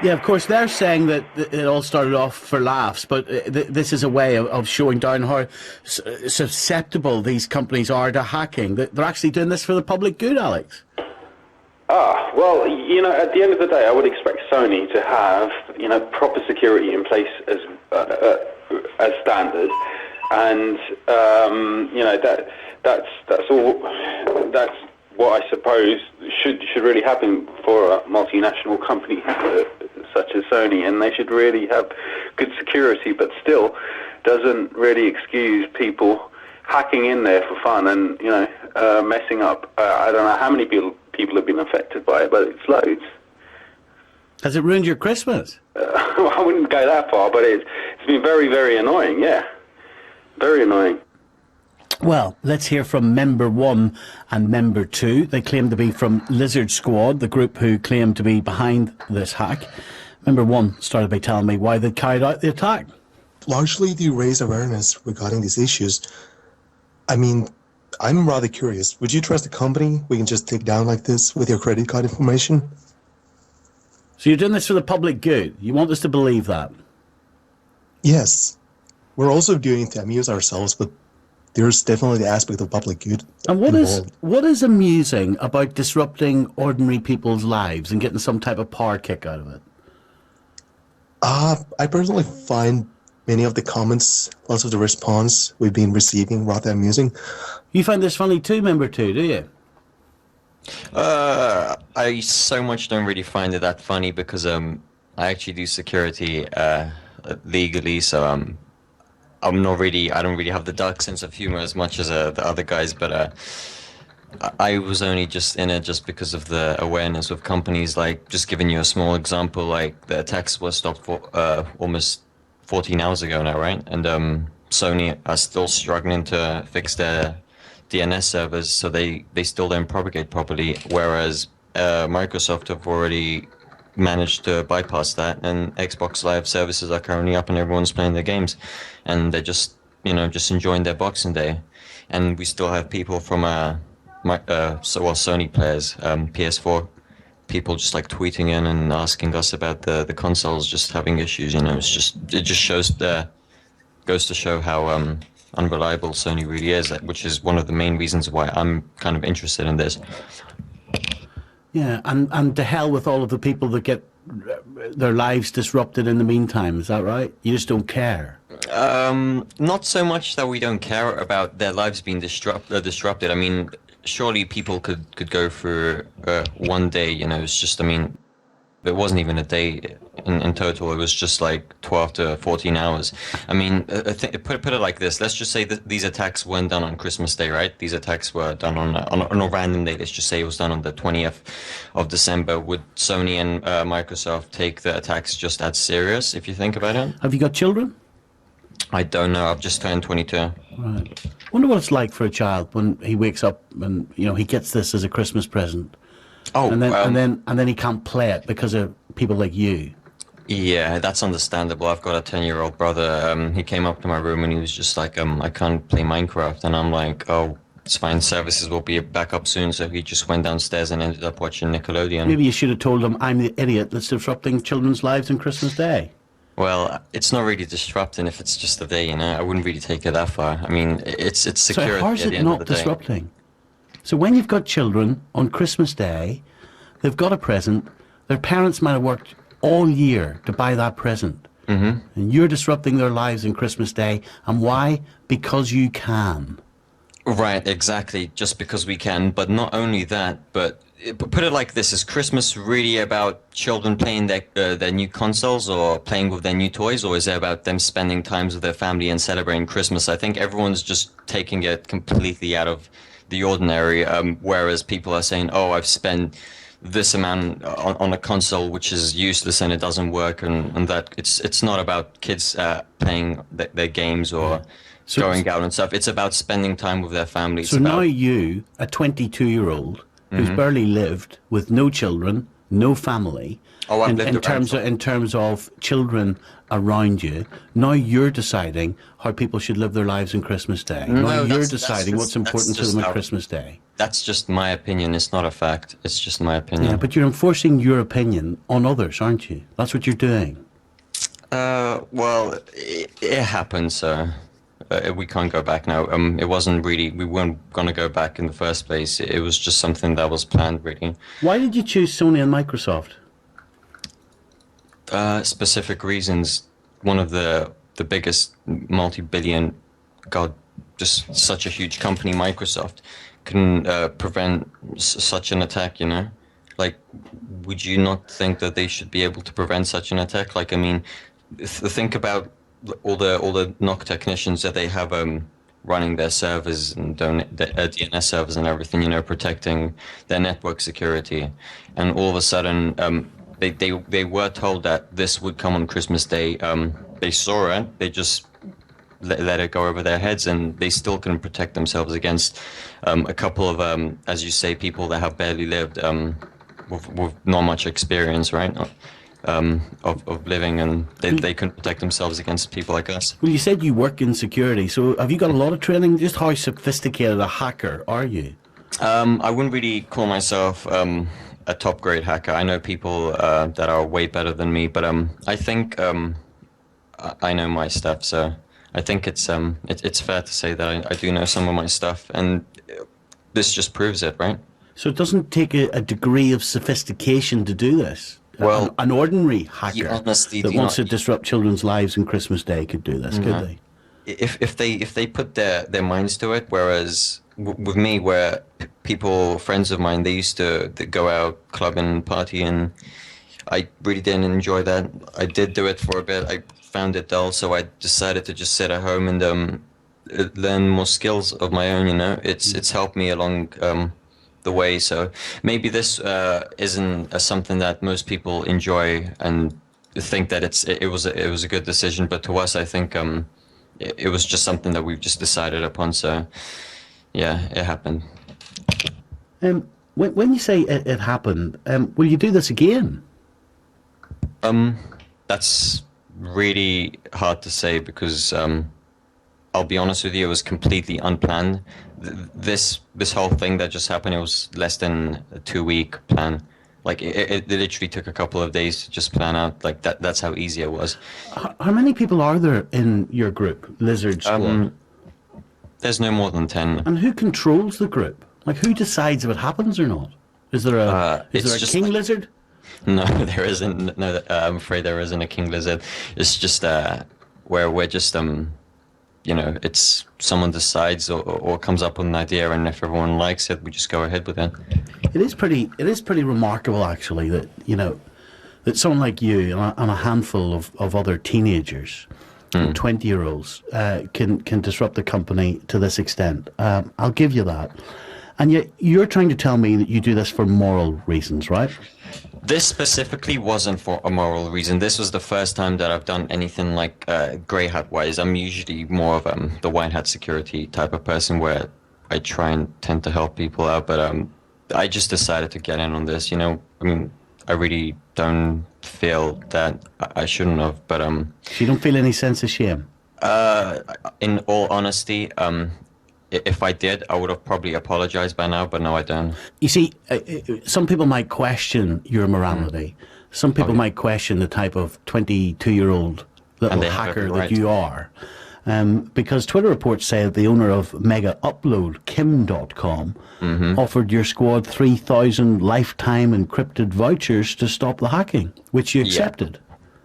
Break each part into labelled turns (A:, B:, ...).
A: Yeah, of course, they're saying that it all started off for laughs, but this is a way of showing down how susceptible these companies are to hacking. They're actually doing this for the public good, Alex.
B: Well, at the end of the day, I would expect Sony to have, proper security in place as standard, and that's all. That's what I suppose should really happen for a multinational company such as Sony, and they should really have good security, but still doesn't really excuse people hacking in there for fun and messing up. I don't know how many people have been affected by it, but it's loads.
A: Has it ruined your Christmas?
B: Well, I wouldn't go that far, but it's been very, very annoying. Yeah, very annoying.
A: Well, let's hear from Member 1 and Member 2. They claim to be from Lizard Squad, the group who claim to be behind this hack. Member 1 started by telling me why they carried out the attack.
C: Largely to raise awareness regarding these issues. I mean, I'm rather curious. Would you trust a company we can just take down like this with your credit card information?
A: So you're doing this for the public good? You want us to believe that?
C: Yes. We're also doing it to amuse ourselves, but there's definitely the aspect of public good.
A: And what is amusing about disrupting ordinary people's lives and getting some type of power kick out of it?
C: I personally find many of the comments, lots of the response we've been receiving rather amusing.
A: You find this funny too, Member 2, do you?
D: I so much don't really find it that funny because I actually do security legally, so I don't really have the dark sense of humor as much as the other guys, but I was only just in it just because of the awareness of companies. Like, just giving you a small example, like the attacks were stopped for almost 14 hours ago now, right? And Sony are still struggling to fix their DNS servers, so they still don't propagate properly, whereas Microsoft have already managed to bypass that, and Xbox Live services are currently up and everyone's playing their games, and they're just enjoying their Boxing Day. And we still have people from Sony players, PS4 people just like tweeting in and asking us about the consoles just having issues. It just goes to show how unreliable Sony really is, which is one of the main reasons why I'm kind of interested in this.
A: Yeah, and to hell with all of the people that get their lives disrupted in the meantime, is that right? You just don't care?
D: Not so much that we don't care about their lives being disrupted. I mean, surely people could go through one day, it's just, I mean, it wasn't even a day in total. It was just like 12 to 14 hours. I mean, put it like this. Let's just say that these attacks weren't done on Christmas Day, right? These attacks were done on a random day. Let's just say it was done on the 20th of December. Would Sony and Microsoft take the attacks just as serious, if you think about it?
A: Have you got children?
D: I don't know. I've just turned 22.
A: Right. Wonder what it's like for a child when he wakes up and he gets this as a Christmas present.
D: Oh,
A: and then he can't play it because of people like you.
D: Yeah, that's understandable. I've got a 10-year-old brother. He came up to my room and he was just like, I can't play Minecraft. And I'm like, oh, it's fine. Services will be back up soon. So he just went downstairs and ended up watching Nickelodeon.
A: Maybe you should have told him I'm the idiot that's disrupting children's lives on Christmas Day.
D: Well, it's not really disrupting if it's just a day, I wouldn't really take it that far. I mean, it's security.
A: So how is
D: at the
A: it
D: end
A: not
D: of the
A: disrupting?
D: day.
A: So when you've got children on Christmas Day, they've got a present, their parents might have worked all year to buy that present. Mm-hmm. And you're disrupting their lives on Christmas Day. And why? Because you can.
D: Right, exactly. Just because we can. But not only that, but put it like this: is Christmas really about children playing their new consoles or playing with their new toys, or is it about them spending time with their family and celebrating Christmas? I think everyone's just taking it completely out of the ordinary, whereas people are saying, oh, I've spent this amount on a console which is useless and it doesn't work, and that it's not about kids playing their games or going out and stuff. It's about spending time with their families.
A: So now you, a 22-year-old who's barely lived, with no children, no family.
D: Oh, I've lived
A: in
D: around
A: terms of
D: some.
A: in terms of children around you. Now you're deciding how people should live their lives on Christmas Day. Now
D: No,
A: you're
D: that's
A: deciding what's important to
D: just
A: them at
D: how,
A: Christmas Day.
D: that's just my opinion. It's not a fact. It's just my opinion.
A: Yeah, but you're enforcing your opinion on others, aren't you? That's what you're doing.
D: Well, it happened, so we can't go back now. It wasn't really, we weren't gonna go back in the first place. It was just something that was planned, really.
A: Why did you choose Sony and Microsoft?
D: Specific reasons. One of the biggest multi-billion, God, just such a huge company, Microsoft, can prevent such an attack. You know, like, would you not think that they should be able to prevent such an attack? Like, I mean, think about all the NOC technicians that they have running their servers and their DNS servers and everything, you know, protecting their network security, and all of a sudden they were told that this would come on Christmas Day. They saw it, they just let it go over their heads, and they still couldn't protect themselves against a couple of, as you say, people that have barely lived with not much experience, right? Of living, and they couldn't protect themselves against people like us.
A: Well, you said you work in security, so have you got a lot of training? Just how sophisticated a hacker are you?
D: I wouldn't really call myself a top grade hacker. I know people that are way better than me, but I think I know my stuff. So I think it's fair to say that I do know some of my stuff, and this just proves it, right?
A: So it doesn't take a degree of sophistication to do this.
D: Well,
A: an ordinary hacker
D: honestly
A: that
D: do
A: wants
D: not-
A: to disrupt children's lives on Christmas Day could do this, could they?
D: If they put their minds to it, whereas with me, where people, friends of mine, they used to go out clubbing, partying, I really didn't enjoy that. I did do it for a bit. I found it dull, so I decided to just sit at home and learn more skills of my own. You know, it's helped me along the way. So maybe this isn't something that most people enjoy and think that it was a good decision, but to us, I think it was just something that we've just decided upon. So yeah, it happened.
A: When you say it happened, will you do this again?
D: That's really hard to say because I'll be honest with you, it was completely unplanned. This whole thing that just happened, it was less than a 2-week plan. Like it literally took a couple of days to just plan out. Like that's how easy it was.
A: How many people are there in your group, Lizard Squad?
D: There's no more than 10.
A: And who controls the group? Like, who decides if it happens or not? Is there a
D: it's just
A: king
D: like-
A: lizard?
D: No, there isn't. No, I'm afraid there isn't a king lizard. It's just where we're just you know, it's someone decides or comes up with an idea, and if everyone likes it, we just go ahead with it.
A: It is pretty remarkable, actually, that that someone like you and a handful of other teenagers, 20-year-olds, can disrupt the company to this extent. I'll give you that. And yet you're trying to tell me that you do this for moral reasons, right?
D: This specifically wasn't for a moral reason. This was the first time that I've done anything like grey hat wise. I'm usually more of the white hat security type of person where I try and tend to help people out. But I just decided to get in on this. You know, I mean, I really don't feel that I shouldn't have. But
A: So you don't feel any sense of shame?
D: in all honesty, if I did, I would have probably apologized by now. But no, I don't.
A: You see, some people might question your morality. Some people might question the type of 22-year-old little
D: And they have
A: hacker
D: every
A: that
D: right.
A: you are. Because Twitter reports say that the owner of Mega Upload, Kim.com, offered your squad 3,000 lifetime encrypted vouchers to stop the hacking, which you accepted.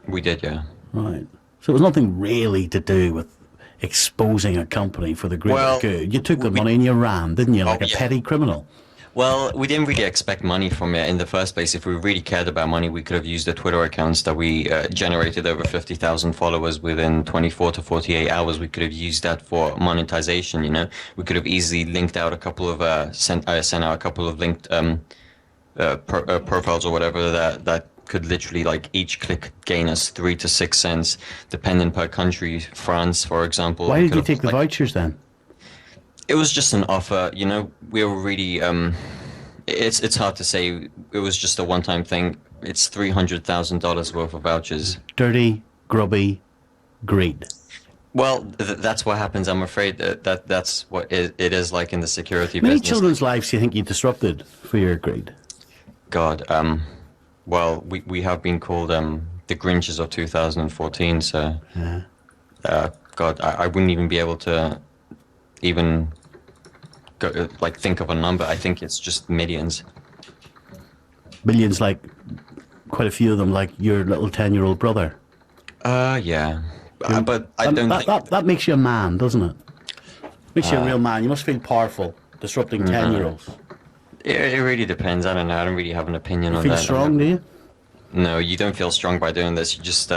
D: We did, yeah.
A: Right. So it was nothing really to do with exposing a company for the greater
D: Well,
A: good. You took the money and you ran, didn't you, like a
D: yeah.
A: petty criminal?
D: Well, we didn't really expect money from it in the first place. If we really cared about money, we could have used the Twitter accounts that we generated over 50,000 followers within 24 to 48 hours. We could have used that for monetization, you know. We could have easily linked out a couple of, sent out a couple of linked profiles or whatever that could literally, like, each click gain us 3 to 6 cents, depending per country. France, for example.
A: Why
D: we
A: did
D: could
A: you
D: have,
A: take the
D: like,
A: vouchers then?
D: It was just an offer, you know. We were really It's hard to say. It was just a one-time thing. It's $300,000 worth of vouchers.
A: Dirty, grubby greed.
D: Well, that's what happens. I'm afraid that's what it is like in the security
A: Many
D: business.
A: children's lives do you think you disrupted for your greed?
D: God, well, we have been called the Grinches of 2014. So, God, I wouldn't even be able to even go, like think of a number. I think it's just millions.
A: Millions, like quite a few of them, like your little 10-year-old brother.
D: Yeah, but I don't think.
A: That makes you a man, doesn't it? Makes you a real man. You must feel powerful disrupting 10-year-olds.
D: It really depends. I don't know. I don't really have an opinion on
A: Feel
D: that.
A: strong, do you?
D: No, you don't feel strong by doing this. You just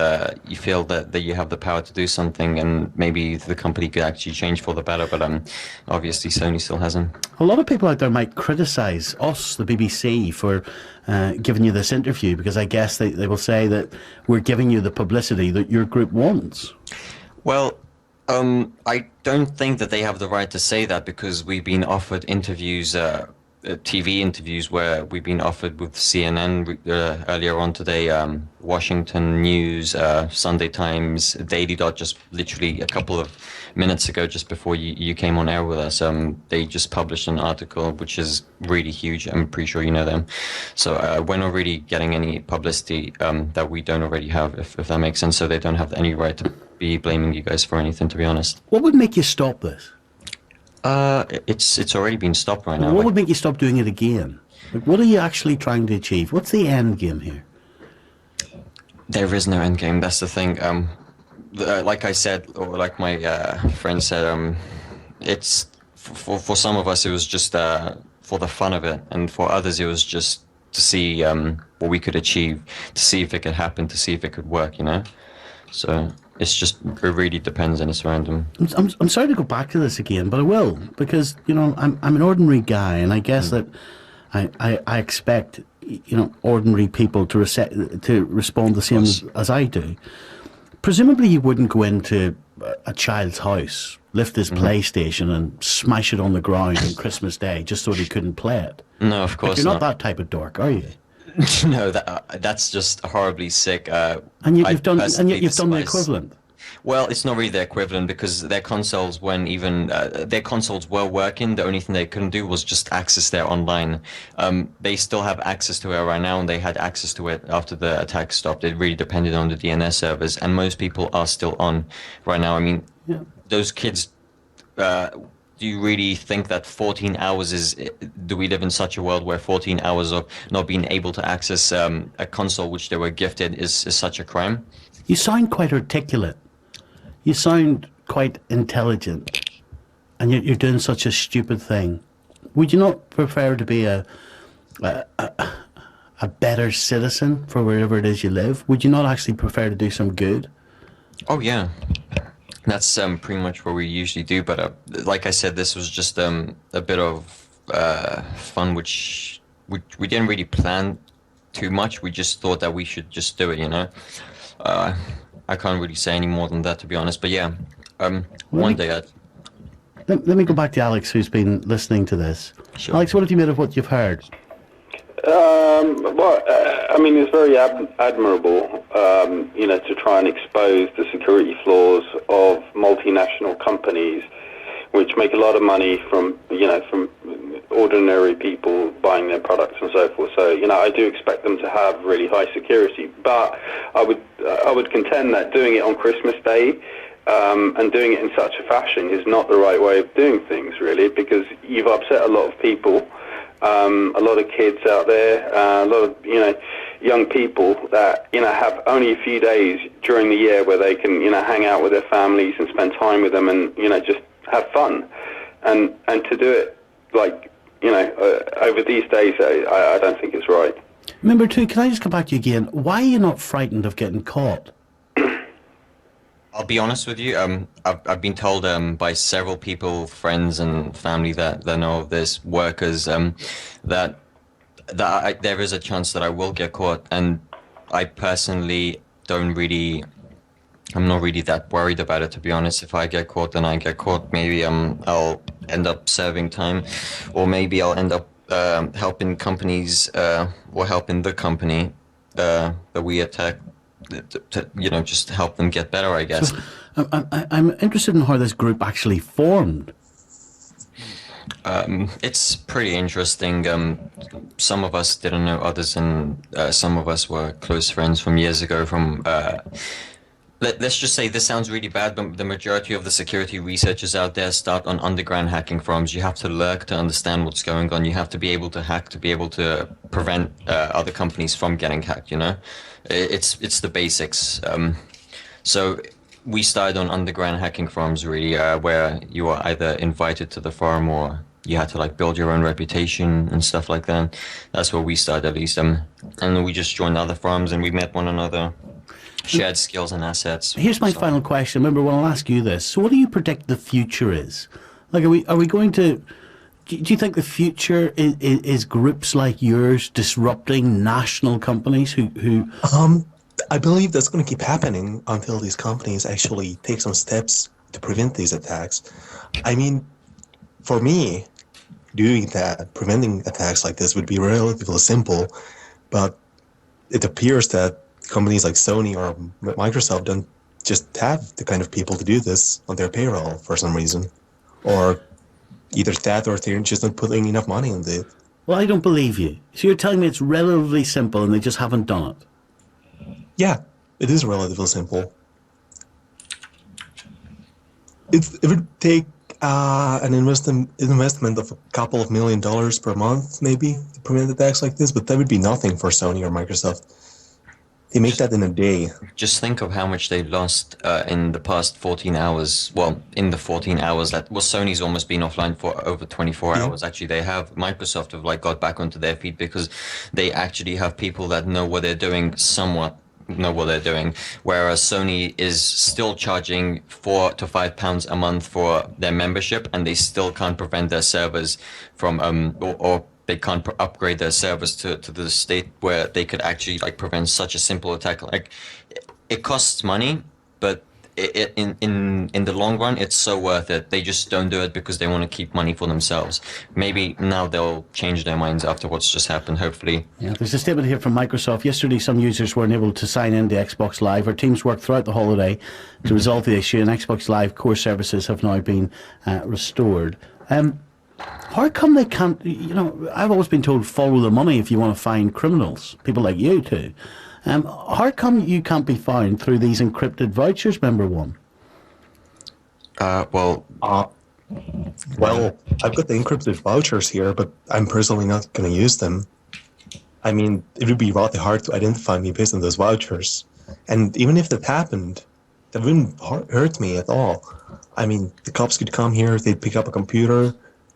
D: you feel that you have the power to do something, and maybe the company could actually change for the better. But obviously Sony still hasn't.
A: A lot of people out there might criticise us, the BBC, for giving you this interview, because I guess they will say that we're giving you the publicity that your group wants.
D: Well, I don't think that they have the right to say that, because we've been offered interviews, TV interviews, where we've been offered with CNN earlier on today, Washington News, Sunday Times, Daily Dot, just literally a couple of minutes ago, just before you came on air with us. They just published an article which is really huge. I'm pretty sure you know them. So we're not really getting any publicity that we don't already have, if that makes sense. So they don't have any right to be blaming you guys for anything, to be honest.
A: What would make you stop this?
D: It's already been stopped right now.
A: What
D: Like,
A: would make you stop doing it again? Like, what are you actually trying to achieve? What's the end game here?
D: there is no end game. That's the thing. Like I said, or like my friend said, it's for some of us it was just for the fun of it, and for others it was just to see what we could achieve, to see if it could happen, to see if it could work. You know, so it really depends, and it's random.
A: I'm sorry to go back to this again, but I will, because I'm an ordinary guy, and I guess that I expect ordinary people to respond the same as I do. Presumably, you wouldn't go into a child's house, lift his PlayStation, and smash it on the ground on Christmas Day just so he couldn't play it.
D: No, of course
A: You're not
D: not.
A: that type of dork, are you?
D: No, that's just horribly sick.
A: And yet you've done
D: personally
A: the
D: despise-
A: equivalent.
D: Well, it's not really the equivalent, because their consoles weren't even their consoles were working. The only thing they couldn't do was just access their online. They still have access to it right now, and they had access to it after the attack stopped. It really depended on the DNS servers, and most people are still on right now. I mean,
A: Yeah.
D: those kids. Do you really think that 14 hours is? Do we live in such a world where 14 hours of not being able to access a console which they were gifted is such a crime?
A: You sound quite articulate. You sound quite intelligent, and yet you're doing such a stupid thing. Would you not prefer to be a better citizen for wherever it is you live? Would you not actually prefer to do some good?
D: Oh yeah, that's pretty much what we usually do. But like I said, this was just a bit of fun, which we didn't really plan too much. We just thought that we should just do it, you know. I can't really say any more than that, to be honest. But yeah, one day I'd...
A: Let me go back to Alex, who's been listening to this.
D: Sure.
A: Alex, what have you made of what you've heard?
B: Well, I mean, it's very admirable, to try and expose the security flaws of multinational companies, which make a lot of money from ordinary people buying their products and so forth. So, I do expect them to have really high security, but I would contend that doing it on Christmas Day and doing it in such a fashion is not the right way of doing things, really, because you've upset a lot of people. A lot of kids out there, a lot of young people that have only a few days during the year where they can hang out with their families and spend time with them and just have fun, and to do it over these days, I don't think it's right.
A: Number two, can I just come back to you again? Why are you not frightened of getting caught?
D: I'll be honest with you. I've been told by several people, friends and family that know of this, workers, that there is a chance that I will get caught, and I personally I'm not really that worried about it, to be honest. If I get caught, then I get caught. Maybe I'll end up serving time, or maybe I'll end up helping companies or helping the company that we attack to just help them get better, I guess.
A: I'm interested in how this group actually formed.
D: It's pretty interesting. Some of us didn't know others, and some of us were close friends from years ago. Let's just say this sounds really bad, but the majority of the security researchers out there start on underground hacking forums. You have to lurk to understand what's going on. You have to be able to hack to be able to prevent other companies from getting hacked. It's the basics. So we started on underground hacking forums, really, where you were either invited to the forum or you had to like build your own reputation and stuff like that. That's where we started, at least. And we just joined other forums and we met one another, shared skills and assets.
A: Here's my final question. Remember, well, I'll ask you this. So what do you predict the future is? Like, are we going to... Do you think the future is groups like yours disrupting national companies who
C: I believe that's going to keep happening until these companies actually take some steps to prevent these attacks. I mean, for me, doing that, preventing attacks like this would be relatively simple, but it appears that companies like Sony or Microsoft don't just have the kind of people to do this on their payroll for some reason. Or either that or they're just not putting enough money into it.
A: Well, I don't believe you. So you're telling me it's relatively simple and they just haven't done it?
C: Yeah, it is relatively simple. It would take an investment of a couple of $1 million per month, maybe, to prevent attacks like this, but that would be nothing for Sony or Microsoft. They make that in a day.
D: Just think of how much they lost in the past 14 hours. Well, in the 14 hours Sony's almost been offline for over 24 hours. Actually, Microsoft have like got back onto their feet because they actually have people that know what they're doing, somewhat know what they're doing. Whereas Sony is still charging £4 to £5 a month for their membership, and they still can't prevent their servers from or they can't upgrade their servers to the state where they could actually like prevent such a simple attack. Like, it costs money, but in the long run, it's so worth it. They just don't do it because they want to keep money for themselves. Maybe now they'll change their minds after what's just happened, hopefully.
A: Yeah, there's a statement here from Microsoft. Yesterday, some users weren't able to sign into Xbox Live. Our teams worked throughout the holiday to resolve the issue, and Xbox Live core services have now been restored. How come they can't, I've always been told follow the money if you want to find criminals, people like you too. How come you can't be found through these encrypted vouchers, member one?
C: Well, I've got the encrypted vouchers here, but I'm personally not going to use them. I mean, it would be rather hard to identify me based on those vouchers. And even if that happened, that wouldn't hurt me at all. I mean, the cops could come here, they'd pick up a computer,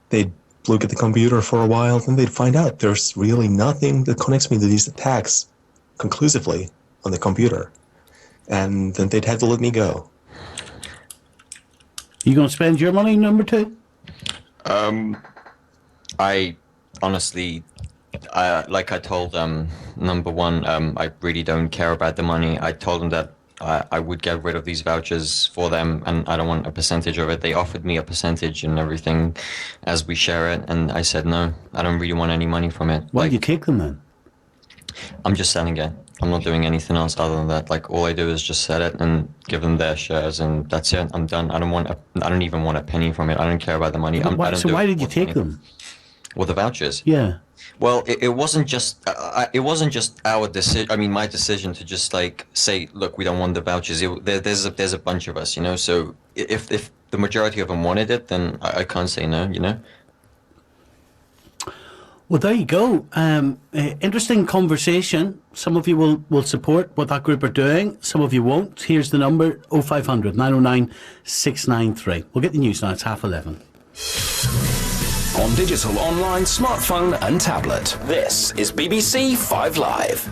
C: they'd look at the computer for a while, then they'd find out there's really nothing that connects me to these attacks conclusively on the computer. And then they'd have to let me go.
A: You going to spend your money, number two?
D: I honestly, like I told number one, I really don't care about the money. I told them that I would get rid of these vouchers for them, and I don't want a percentage of it. They offered me a percentage and everything as we share it, and I said no, I don't really want any money from it.
A: Why did you take them then?
D: I'm just selling it. I'm not doing anything else other than that. Like, all I do is just sell it and give them their shares, and that's it. I'm done. I don't even want a penny from it. I don't care about the money.
A: Why did you take them?
D: Well, the vouchers.
A: Yeah.
D: Well, it wasn't just our decision. I mean, my decision to just like say, look, we don't want the vouchers. There's a bunch of us, So if the majority of them wanted it, then I can't say no,
A: Well, there you go. Interesting conversation. Some of you will support what that group are doing. Some of you won't. Here's the number: 0500 909 693. We'll get the news now. It's 11:30.
E: On digital, online, smartphone and tablet. This is BBC 5 Live.